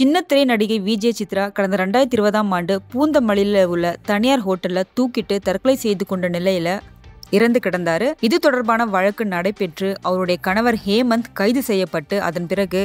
சின்னத்திரை நடிகை விஜய் சித்ரா கடந்த 2020ஆம் ஆண்டு பூந்தமல்லியில் உள்ள தனியார் ஹோட்டல்ல தூக்கிட்டு தற்கொலை செய்து கொண்ட நிலையில இறந்து கிடந்தாரு. இது தொடர்பான வழக்கு நடைபெற்று அவருடைய கணவர் ஹேமந்த் கைது செய்யப்பட்டு அதன் பிறகு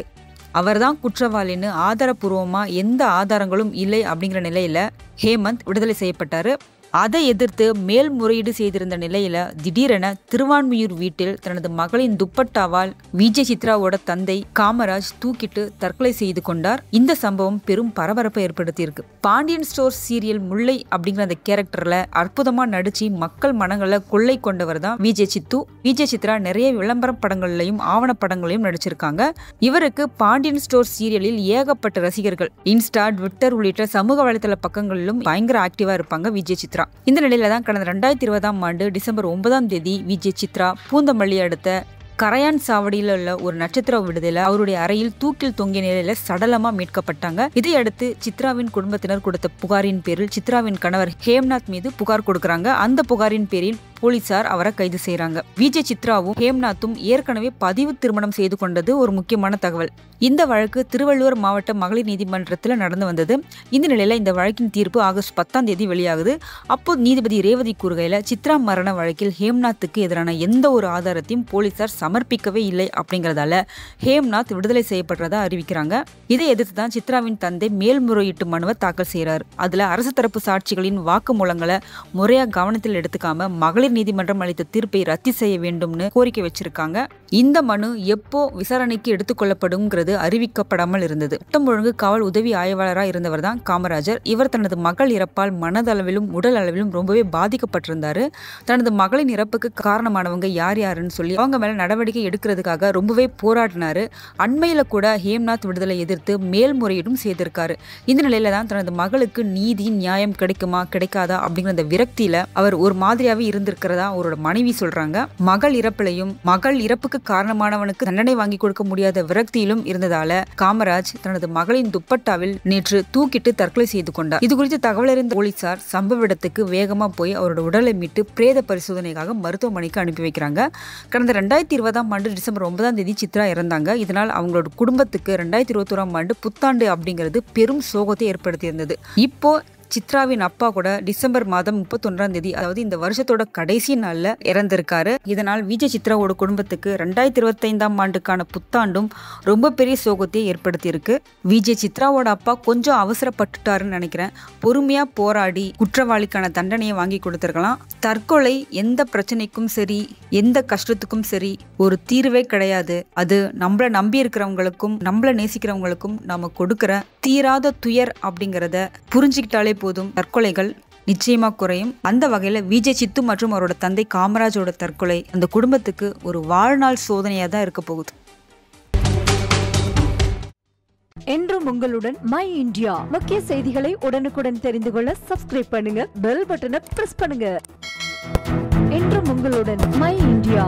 அவர்தான் குற்றவாளின்னு ஆதாரப்பூர்வமா எந்த ஆதாரங்களும் இல்லை அப்படிங்கிற நிலையில ஹேமந்த் விடுதலை செய்யப்பட்டாரு. அதை எதிர்த்து மேல்முறையீடு செய்திருந்த நிலையில திடீரென திருவான்மியூர் வீட்டில் தனது மகளின் துப்பட்டாவால் விஜய் சித்ராவோட தந்தை காமராஜ் தூக்கிட்டு தற்கொலை செய்து கொண்டார். இந்த சம்பவம் பெரும் பரபரப்பை ஏற்படுத்தியிருக்கு. பாண்டியன் ஸ்டோர் சீரியல் முல்லை அப்படிங்கிற அந்த கேரக்டர்ல அற்புதமா நடிச்சு மக்கள் மனங்களை கொள்ளை கொண்டவர் தான் விஜய் சித்து. விஜய் சித்ரா நிறைய விளம்பர படங்கள்லையும் ஆவண படங்களையும் நடிச்சிருக்காங்க. இவருக்கு பாண்டியன் ஸ்டோர் சீரியலில் ஏகப்பட்ட ரசிகர்கள். இன்ஸ்டா, ட்விட்டர் உள்ளிட்ட சமூக வலைதள பக்கங்களிலும் பயங்கர ஆக்டிவா இருப்பாங்க விஜய் சித்ரா. இந்த நிலையில தான் கடந்த 2020ஆம் ஆண்டு டிசம்பர் 9ஆம் தேதி விஜய் சித்ரா பூந்தமல்லி அடுத்த கரையான் சாவடியில் உள்ள ஒரு நட்சத்திர விடுதியில அவருடைய அறையில் தூக்கில் தொங்கிய நிலையில சடலமா மீட்கப்பட்டாங்க. இதையடுத்து சித்ராவின் குடும்பத்தினர் கொடுத்த புகாரின் பேரில் சித்ராவின் கணவர் ஹேம்நாத் மீது புகார் கொடுக்கறாங்க. அந்த புகாரின் பேரில் போலீசார் அவரை கைது செய்யறாங்க. விஜய் சித்ராவும் ஹேம்நாத்தும் ஏற்கனவே பதிவு திருமணம் செய்து கொண்டது ஒரு முக்கியமான தகவல். இந்த வழக்கு திருவள்ளூர் மாவட்ட மகளிர் நீதிமன்றத்தில் நடந்து வந்தது. இந்த நிலையில இந்த வழக்கின் தீர்ப்பு ஆகஸ்ட் 10ஆம் தேதி வெளியாகுது. அப்போ நீதிபதி ரேவதி கூறுகையில சித்ரா மரண வழக்கில் ஹேம்நாத்துக்கு எதிரான எந்த ஒரு ஆதாரத்தையும் போலீசார் சமர்ப்பிக்கவே இல்லை அப்படிங்கறதால ஹேம்நாத் விடுதலை செய்யப்படுறதா அறிவிக்கிறாங்க. இதை எதிர்த்து தான் சித்ராவின் தந்தை மேல்முறையீட்டு மனுவை தாக்கல் செய்யறாரு. அதுல அரசு தரப்பு சாட்சிகளின் வாக்குமூலங்களை முறையா கவனத்தில் எடுத்துக்காம மகளிர் நீதிமன்றம் அளித்த தீர்ப்பை ரத்து செய்ய வேண்டும்னு கோரிக்கை வச்சிருக்காங்க. இந்த மனு எப்போ விசாரணைக்கு எடுத்துக்கொள்ளப்படும்ங்கிறது அறிவிக்கப்படாமல் இருந்தது. சட்டம் ஒழுங்கு காவல் உதவி ஆய்வாளராக இருந்தவர் தான் காமராஜர். இவர் தனது மகள் இறப்பால் மனதளவிலும் உடல் அளவிலும் ரொம்பவே பாதிக்கப்பட்டிருந்தாரு. தனது மகளின் இறப்புக்கு காரணமானவங்க யார் யாருன்னு சொல்லி அவங்க மேல நடவடிக்கை எடுக்கிறதுக்காக ரொம்பவே போராடினாரு. அண்மையில கூட ஹேம்நாத் விடுதலை எதிர்த்து மேல்முறையீடும் செய்திருக்காரு. இந்த நிலையில தான் தனது மகளுக்கு நீதி நியாயம் கிடைக்குமா கிடைக்காதா அப்படிங்கிற அந்த விரக்தியில அவர் ஒரு மாதிரியாவே இருந்திருக்கிறதா அவரோட மனைவி சொல்றாங்க. மகள் இறப்பிலையும் மகள் இறப்புக்கு காரணமானவனுக்கு தண்டனை வாங்கி கொடுக்க முடியாத விரக்தியிலும் இருந்ததால காமராஜ் தனது மகளின் துப்பட்டாவில் நேற்று தூக்கிட்டு தற்கொலை செய்து கொண்டார். இது குறித்து தகவல் அறிந்த போலீசார் சம்பவ இடத்துக்கு வேகமா போய் அவரோட உடலை மீட்டு பிரேத பரிசோதனைக்காக மருத்துவமனைக்கு அனுப்பி வைக்கிறாங்க. கடந்த 2020ஆம் ஆண்டு டிசம்பர் 9ஆம் தேதி சித்ரா இறந்தாங்க. இதனால் அவங்களோட குடும்பத்துக்கு 2021ஆம் ஆண்டு புத்தாண்டு அப்படிங்கிறது பெரும் சோகத்தை ஏற்படுத்தியிருந்தது. இப்போ சித்ராவின் அப்பா கூட டிசம்பர் மாதம் 31ஆம் தேதி அதாவது இந்த வருஷத்தோட கடைசி நாள்ல இறந்திருக்காரு. இதனால் விஜய் சித்ராவோட குடும்பத்துக்கு 2025ஆம் ஆண்டுக்கான புத்தாண்டும் ரொம்ப பெரிய சோகத்தை ஏற்படுத்தி இருக்கு. விஜய் சித்ராவோட அப்பா கொஞ்சம் அவசரப்பட்டுட்டாருன்னு நினைக்கிறேன். பொறுமையா போராடி குற்றவாளிக்கான தண்டனையை வாங்கி கொடுத்திருக்கலாம். தற்கொலை எந்த பிரச்சனைக்கும் சரி எந்த கஷ்டத்துக்கும் சரி ஒரு தீர்வே கிடையாது. அது நம்மள நம்பி இருக்கிறவங்களுக்கும் நம்மள நேசிக்கிறவங்களுக்கும் நாம கொடுக்கிற தீராத துயர் அப்படிங்கறத புரிஞ்சுக்கிட்டாலே போதும். தற்கொலைகள் நிச்சயமா குறையும். அந்த வகையில விஜய் சித்து மற்றும் அவரோட தந்தை காமராஜோட தற்கொலை அந்த குடும்பத்துக்கு ஒரு வாழ்நாள் சோதனையா தான் இருக்க போகுது. என்றும் உங்களுடன் மை இந்தியா. முக்கிய செய்திகளை உடனுக்குடன் தெரிந்து கொள்ள சப்ஸ்கிரைப் பண்ணுங்க, பெல் பட்டனை பிரஸ் பண்ணுங்க. என்றும் உங்களுடன் மை இந்தியா.